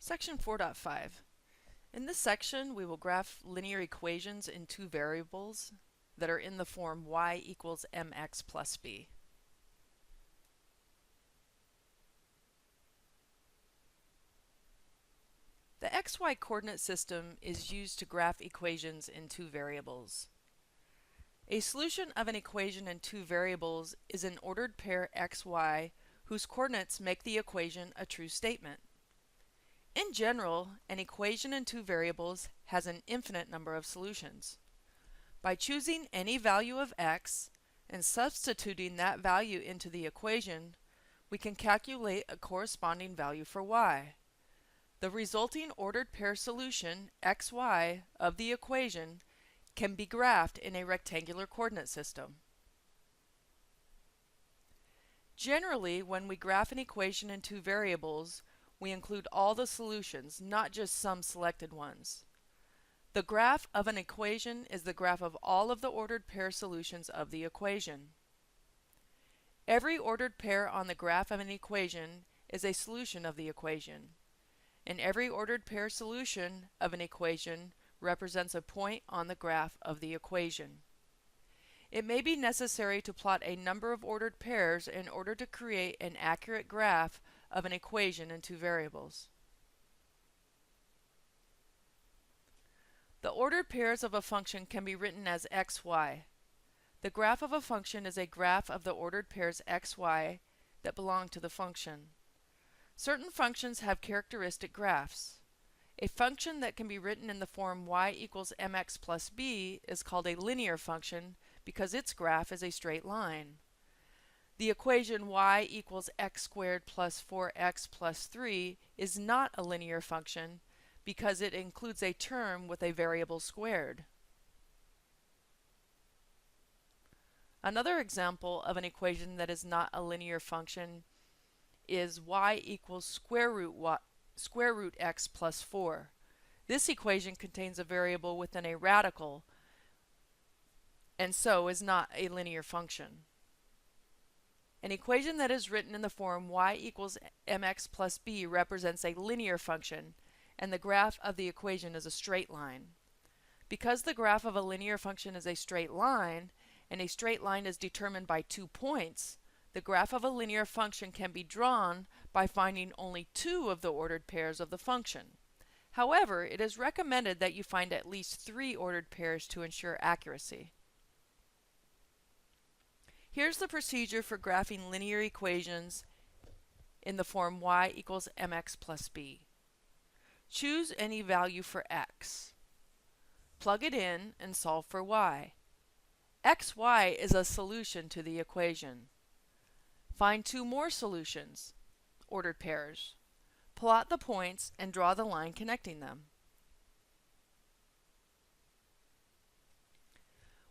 Section 4.5. In this section, we will graph linear equations in two variables that are in the form y equals mx plus b. The xy coordinate system is used to graph equations in two variables. A solution of an equation in two variables is an ordered pair xy whose coordinates make the equation a true statement. In general, an equation in two variables has an infinite number of solutions. By choosing any value of x and substituting that value into the equation, we can calculate a corresponding value for y. The resulting ordered pair solution, xy, of the equation can be graphed in a rectangular coordinate system. Generally, when we graph an equation in two variables, we include all the solutions, not just some selected ones. The graph of an equation is the graph of all of the ordered pair solutions of the equation. Every ordered pair on the graph of an equation is a solution of the equation, and every ordered pair solution of an equation represents a point on the graph of the equation. It may be necessary to plot a number of ordered pairs in order to create an accurate graph of an equation in two variables. The ordered pairs of a function can be written as xy. The graph of a function is a graph of the ordered pairs xy that belong to the function. Certain functions have characteristic graphs. A function that can be written in the form y equals mx plus b is called a linear function because its graph is a straight line. The equation y equals x squared plus 4x plus 3 is not a linear function because it includes a term with a variable squared. Another example of an equation that is not a linear function is y equals square root x plus 4. This equation contains a variable within a radical and so is not a linear function. An equation that is written in the form y equals mx plus b represents a linear function, and the graph of the equation is a straight line. Because the graph of a linear function is a straight line, and a straight line is determined by 2 points, the graph of a linear function can be drawn by finding only two of the ordered pairs of the function. However, it is recommended that you find at least 3 ordered pairs to ensure accuracy. Here's the procedure for graphing linear equations in the form y equals mx plus b. Choose any value for x. Plug it in and solve for y. xy is a solution to the equation. Find 2 more solutions, ordered pairs. Plot the points and draw the line connecting them.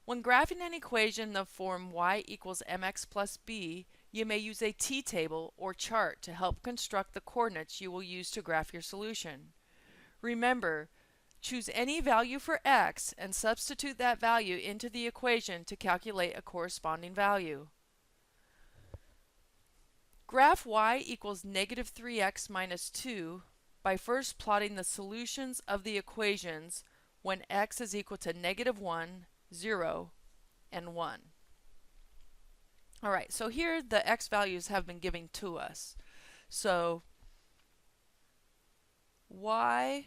When graphing an equation in the form y equals mx plus b, you may use a t-table or chart to help construct the coordinates you will use to graph your solution. Remember, choose any value for x and substitute that value into the equation to calculate a corresponding value. Graph y equals negative 3x minus 2 by first plotting the solutions of the equations when x is equal to negative 1, 0, and 1. Alright, so here the x values have been given to us. So y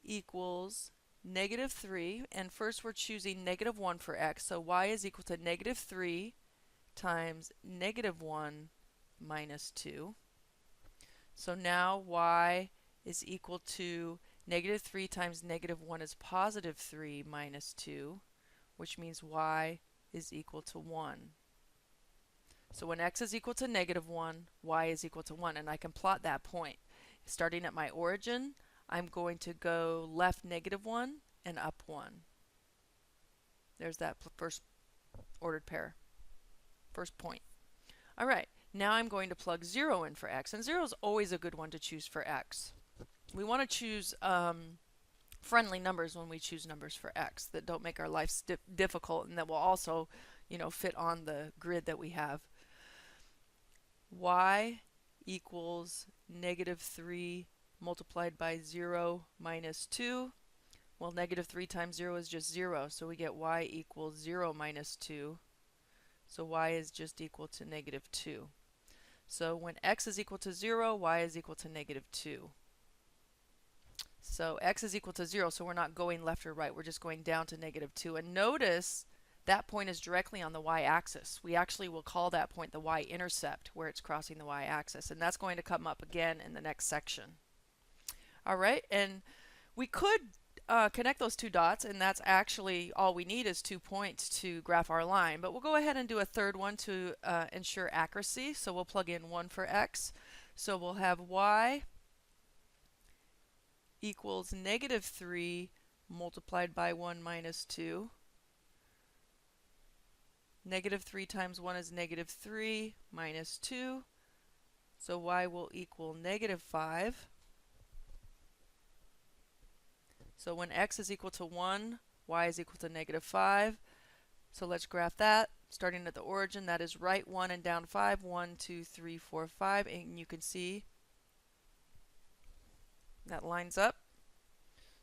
equals negative 3, and first we're choosing negative 1 for x, so y is equal to negative 3 times negative 1 minus 2. So now y is equal to negative 3 times negative 1 is positive 3 minus 2, which means y is equal to 1. So when x is equal to negative 1, y is equal to 1, and I can plot that point. Starting at my origin, I'm going to go left negative 1 and up 1. There's that first ordered pair, first point. Alright, now I'm going to plug 0 in for x, and 0 is always a good one to choose for x. We want to choose friendly numbers when we choose numbers for x that don't make our life difficult and that will also, fit on the grid that we have. Y equals negative 3 multiplied by 0 minus 2. Well, negative 3 times 0 is just 0, so we get y equals 0 minus 2. So y is just equal to negative 2. So when x is equal to 0, y is equal to negative 2. So x is equal to 0, so we're not going left or right. We're just going down to negative 2. And notice that point is directly on the y-axis. We actually will call that point the y-intercept, where it's crossing the y-axis. And that's going to come up again in the next section. All right, and we could connect those two dots, and that's actually all we need is 2 points to graph our line. But we'll go ahead and do a third one to ensure accuracy. So we'll plug in 1 for x. So we'll have y equals negative 3 multiplied by 1 minus 2. Negative 3 times 1 is negative 3 minus 2. So y will equal negative 5. So when x is equal to 1, y is equal to negative 5. So let's graph that. Starting at the origin, that is right 1 and down 5. 1, 2, 3, 4, 5. And you can see that lines up.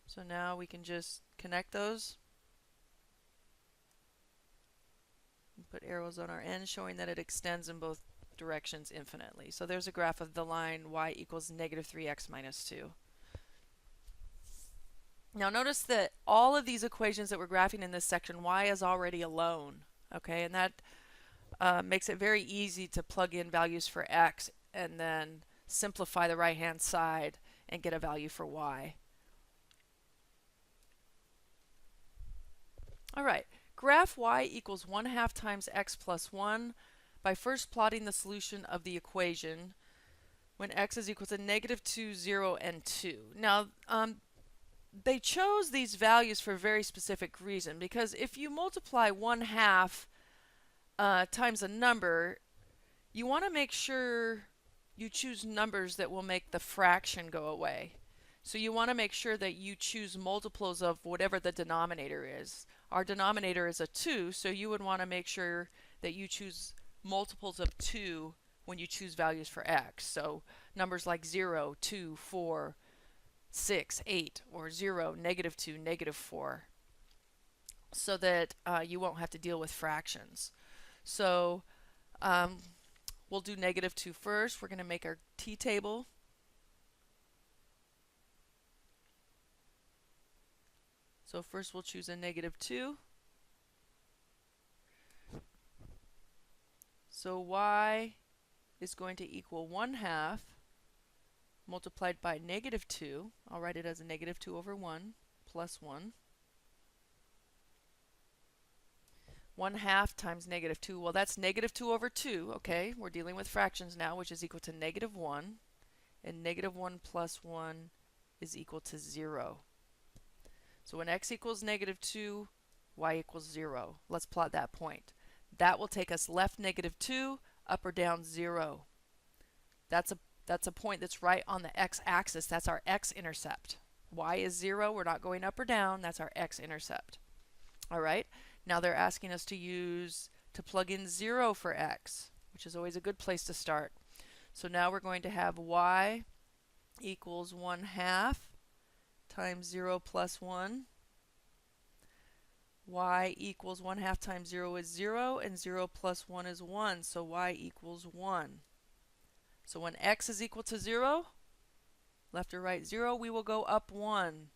So now we can just connect those. And put arrows on our end showing that it extends in both directions infinitely. So there's a graph of the line y equals negative 3x minus 2. Now notice that all of these equations that we're graphing in this section, y is already alone. Okay, and that makes it very easy to plug in values for x and then simplify the right hand side and get a value for y. All right, graph y equals 1/2 times x plus 1 by first plotting the solution of the equation when x is equal to negative 2, 0, and 2. Now, they chose these values for a very specific reason, because if you multiply 1/2 times a number, you want to make sure you choose numbers that will make the fraction go away. So you want to make sure that you choose multiples of whatever the denominator is. Our denominator is a 2, so you would want to make sure that you choose multiples of 2 when you choose values for x. So numbers like 0, 2, 4, 6, 8, or 0, negative 2, negative 4, so that you won't have to deal with fractions. So we'll do negative 2 first. We're going to make our t-table. So first we'll choose a negative 2. So y is going to equal 1/2 multiplied by negative 2. I'll write it as a negative 2 over 1 plus 1. 1/2 times negative 2. Well, that's negative 2 over 2. Okay, we're dealing with fractions now, which is equal to negative 1. And negative 1 plus 1 is equal to 0. So when x equals negative 2, y equals 0. Let's plot that point. That will take us left negative 2, up or down 0. That's a point that's right on the x-axis. That's our x-intercept. Y is 0. We're not going up or down. That's our x-intercept. All right. Now they're asking us to plug in 0 for x, which is always a good place to start. So now we're going to have y equals 1/2 times 0 plus 1. Y equals 1/2 times 0 is 0, and 0 plus 1 is 1. So y equals 1. So when x is equal to 0, left or right 0, we will go up 1.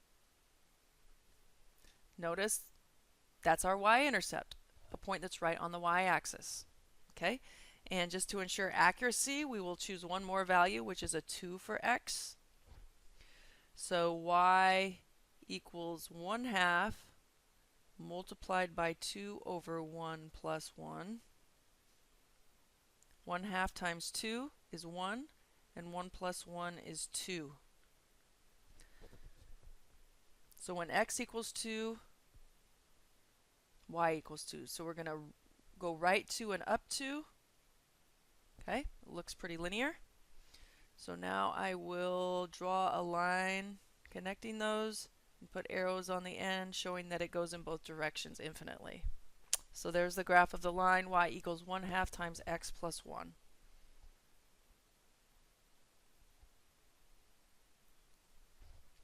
Notice that's our y-intercept, a point that's right on the y-axis. Okay, and just to ensure accuracy, we will choose one more value, which is a 2 for x. So y equals 1/2 multiplied by 2 over 1 plus 1. 1/2 times 2 is 1, and 1 plus 1 is 2. So when x equals 2, y equals 2. So we're going to go right 2 and up 2. Okay, it looks pretty linear. So now I will draw a line connecting those and put arrows on the end showing that it goes in both directions infinitely. So there's the graph of the line y equals 1/2 times x plus 1.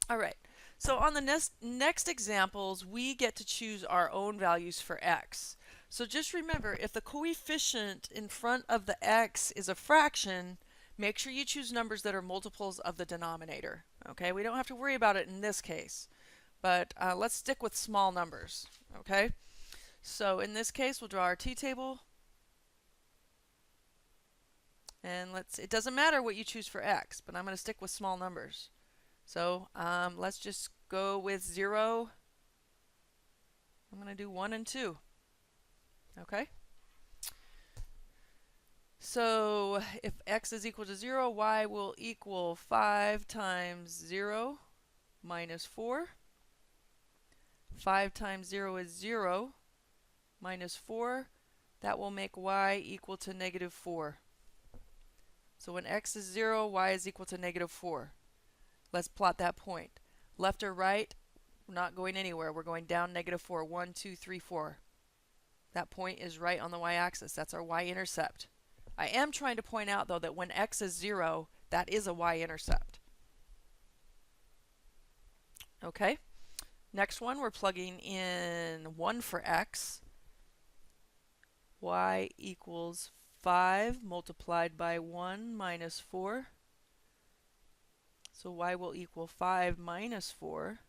All right. So on the next examples, we get to choose our own values for x. So just remember, if the coefficient in front of the x is a fraction, make sure you choose numbers that are multiples of the denominator. Okay, we don't have to worry about it in this case, but let's stick with small numbers. Okay, so in this case, we'll draw our t-table. And it doesn't matter what you choose for x, but I'm going to stick with small numbers. So let's just go with 0. I'm going to do 1 and 2. Okay? So if x is equal to 0, y will equal 5 times 0 minus 4. 5 times 0 is 0 minus 4. That will make y equal to negative 4. So when x is 0, y is equal to negative 4. Let's plot that point. Left or right, we're not going anywhere. We're going down negative 4. 1, 2, 3, 4. That point is right on the y-axis. That's our y-intercept. I am trying to point out, though, that when x is 0, that is a y-intercept. Okay? Next one, we're plugging in 1 for x. Y equals 5 multiplied by 1 minus 4. So y will equal 5 minus 4.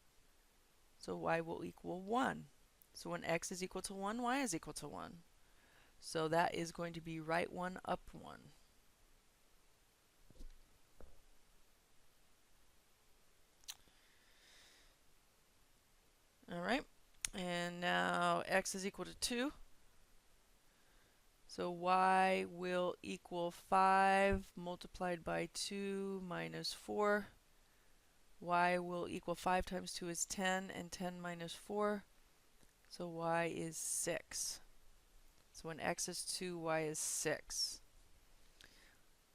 So y will equal 1. So when x is equal to 1, y is equal to 1. So that is going to be right 1, up 1. All right. And now x is equal to 2. So y will equal 5 multiplied by 2 minus 4. Y will equal 5 times 2 is 10, and 10 minus 4. So y is 6. So when x is 2, y is 6.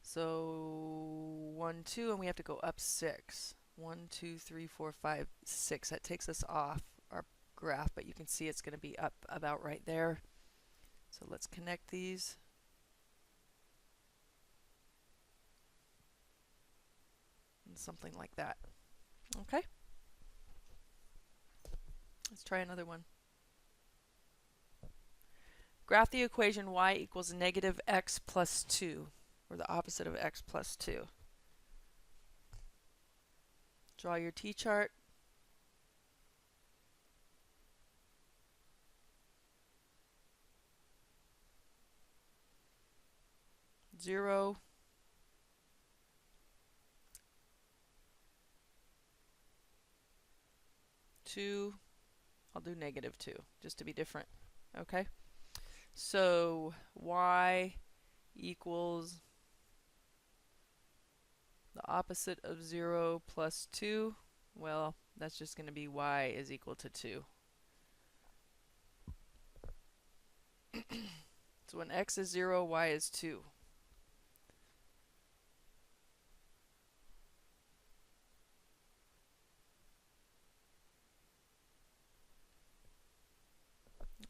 So 1, 2, and we have to go up 6. 1, 2, 3, 4, 5, 6. That takes us off our graph, but you can see it's going to be up about right there. So let's connect these. And something like that. Okay? Let's try another one. Graph the equation y equals negative x plus 2, or the opposite of x plus 2. Draw your t-chart. Zero. Two. I'll do negative 2, just to be different. Okay? So y equals the opposite of 0 plus 2. Well, that's just going to be y is equal to 2. So when x is 0, y is 2.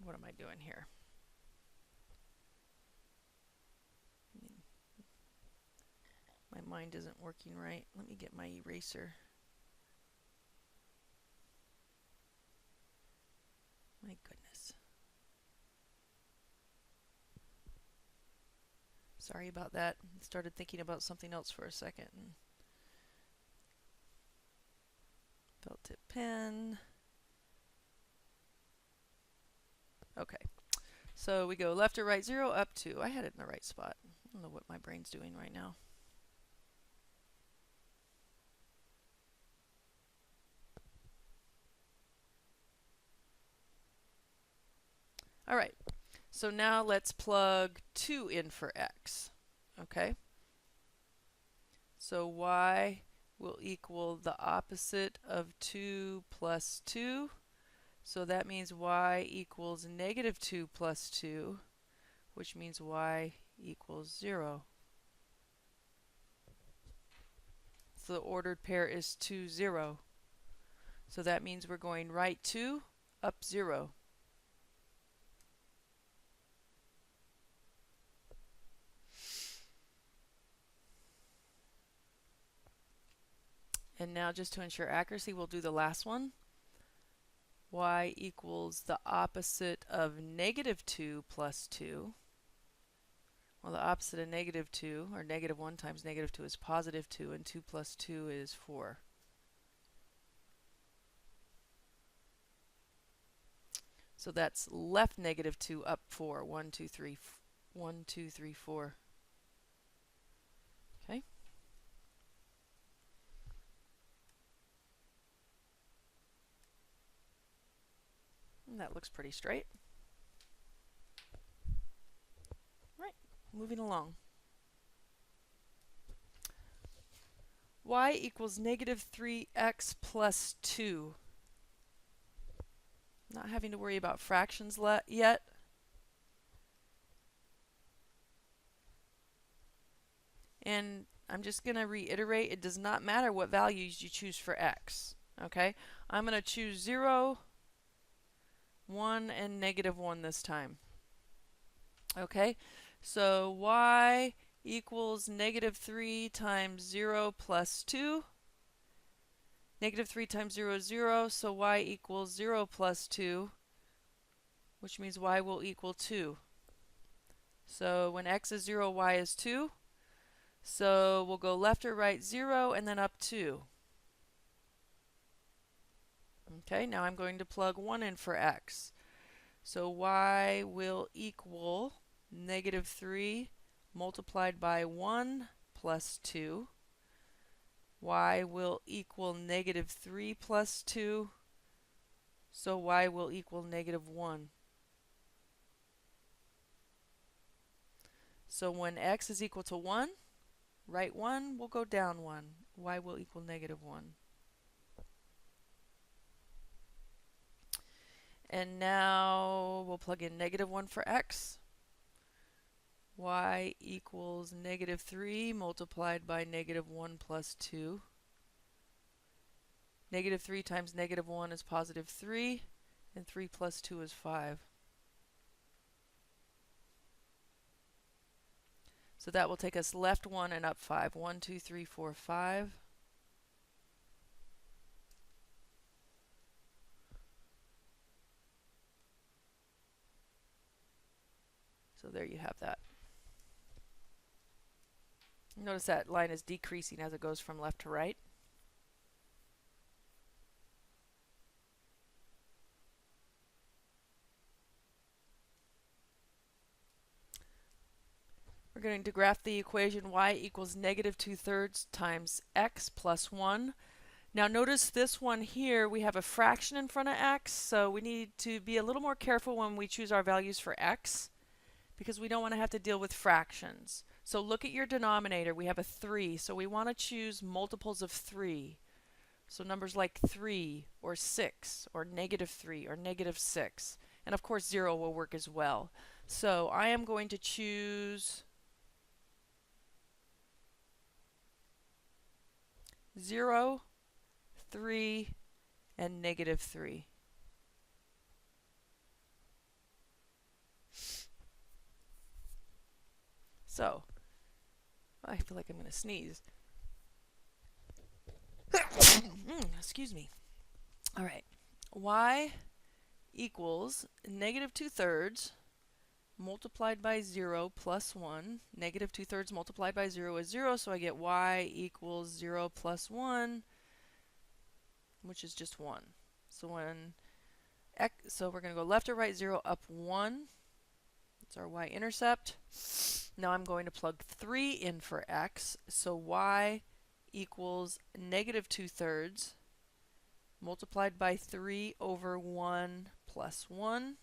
What am I doing here? My mind isn't working right. Let me get my eraser. My goodness. Sorry about that. Started thinking about something else for a second. Felt tip pen. Okay. So we go left or right, 0, up 2. I had it in the right spot. I don't know what my brain's doing right now. All right. So now let's plug 2 in for x. Okay? So y will equal the opposite of 2 plus 2. So that means y equals negative 2 plus 2, which means y equals 0. So the ordered pair is 2, 0. So that means we're going right 2, up 0. And now just to ensure accuracy, we'll do the last one. Y equals the opposite of negative 2 plus 2. Well, the opposite of negative 2, or negative 1 times negative 2 is positive 2, and 2 plus 2 is 4. So that's left negative 2, up 4. 1, 2, 3, 1, 2, 3, 4. Okay. And that looks pretty straight. Right, moving along. Y equals negative 3x plus 2. Not having to worry about fractions yet. And I'm just going to reiterate, it does not matter what values you choose for x. Okay? I'm going to choose 0, 1, and negative 1 this time. Okay? So y equals negative 3 times 0 plus 2. Negative 3 times 0 is 0, so y equals 0 plus 2, which means y will equal 2. So when x is 0, y is 2. So we'll go left or right 0 and then up 2. Okay, now I'm going to plug 1 in for x. So y will equal negative 3 multiplied by 1 plus 2. Y will equal negative 3 plus 2. So y will equal negative 1. So when x is equal to 1, right 1 will go down 1. Y will equal negative 1. And now we'll plug in negative 1 for x. Y equals negative 3 multiplied by negative 1 plus 2. Negative 3 times negative 1 is positive 3, and 3 plus 2 is 5. So that will take us left 1 and up 5. 1, 2, 3, 4, 5. So there you have that. Notice that line is decreasing as it goes from left to right. We're going to graph the equation y equals negative 2/3 times x plus 1. Now notice this one here, we have a fraction in front of x, so we need to be a little more careful when we choose our values for x, because we don't want to have to deal with fractions. So look at your denominator. We have a 3, so we want to choose multiples of 3. So numbers like 3 or 6 or negative 3 or negative 6. And of course 0 will work as well. So I am going to choose 0, 3, and negative 3. So, I feel like I'm going to sneeze. Excuse me. All right. Y equals negative 2/3 multiplied by 0 plus 1. Negative 2/3 multiplied by 0 is 0, so I get y equals 0 plus 1, which is just 1. So when so we're going to go left or right 0, up 1. That's our y-intercept. Now I'm going to plug 3 in for x. So y equals negative 2/3 multiplied by 3 over 1 plus 1.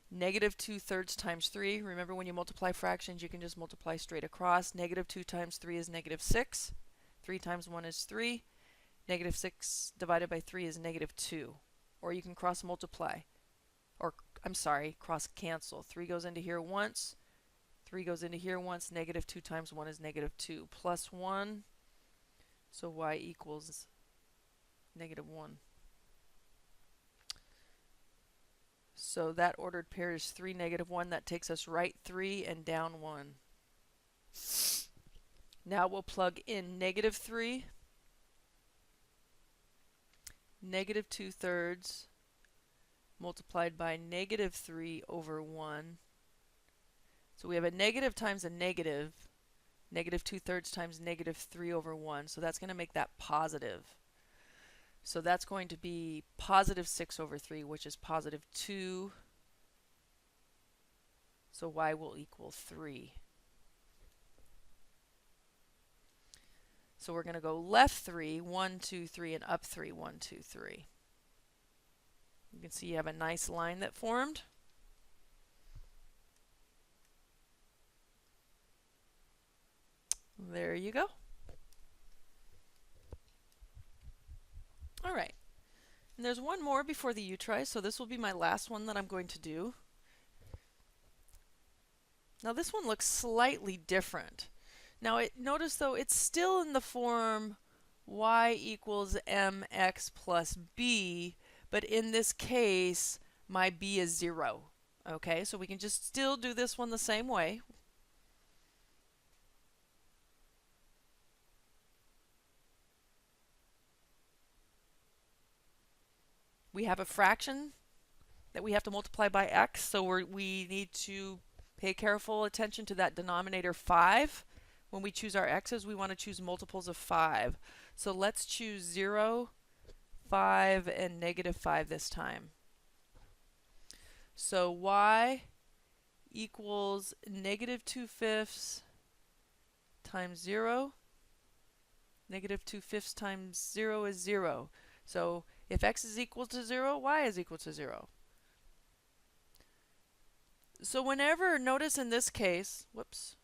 Negative 2/3 times 3. Remember, when you multiply fractions, you can just multiply straight across. Negative 2 times 3 is negative 6. 3 times 1 is 3. Negative 6 divided by 3 is negative 2. Or you can cross multiply. Or, I'm sorry, cross cancel. 3 goes into here once. 3 goes into here once. Negative 2 times 1 is negative 2. Plus 1. So y equals negative 1. So that ordered pair is 3, negative 1. That takes us right 3 and down 1. Now we'll plug in negative 3, negative 2/3 multiplied by negative 3 over 1. So we have a negative times a negative, negative 2/3 times negative 3 over 1. So that's going to make that positive. So that's going to be positive 6 over 3, which is positive 2. So y will equal 3. So we're going to go left 3, 1, 2, 3, and up 3, 1, 2, 3. You can see you have a nice line that formed. There you go. All right. And there's one more before the U-try, so this will be my last one that I'm going to do. Now this one looks slightly different. Now notice though it's still in the form y equals mx plus b, but in this case my b is 0. Okay, so we can just still do this one the same way. We have a fraction that we have to multiply by x, so we need to pay careful attention to that denominator 5. When we choose our x's, we want to choose multiples of 5. So let's choose 0, 5, and negative 5 this time. So y equals negative 2/5 times 0. Negative 2/5 times 0 is 0. So if x is equal to 0, y is equal to 0. So whenever, notice in this case, whoops,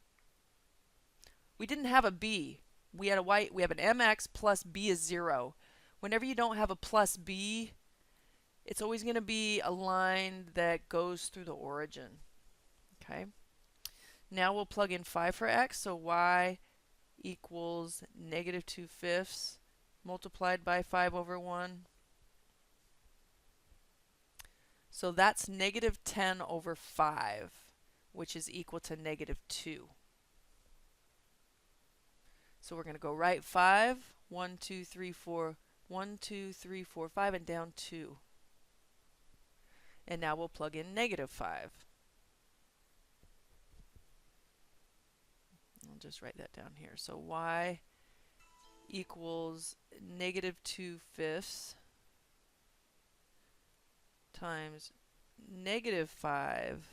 we didn't have a b. We had a y, we have an mx plus b is 0. Whenever you don't have a plus b, it's always going to be a line that goes through the origin. Okay. Now we'll plug in 5 for x, so y equals negative 2/5 multiplied by 5 over 1. So that's negative 10 over 5, which is equal to negative 2. So we're going to go right 5, 1, 2, 3, 4, 1, 2, 3, 4, 5, and down 2. And now we'll plug in negative 5. I'll just write that down here. So y equals negative 2/5 times negative 5.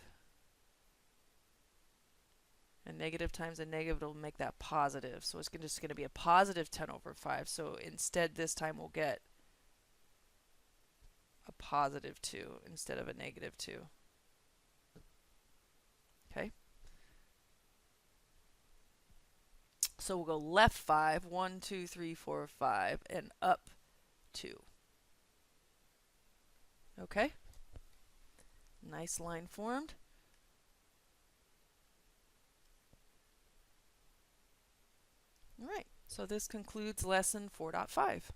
And negative times a negative will make that positive. So it's just going to be a positive 10 over 5. So instead this time we'll get a positive 2 instead of a negative 2. Okay. So we'll go left 5, 1, 2, 3, 4, 5, and up 2. Okay. Nice line formed. All right, so this concludes lesson 4.5.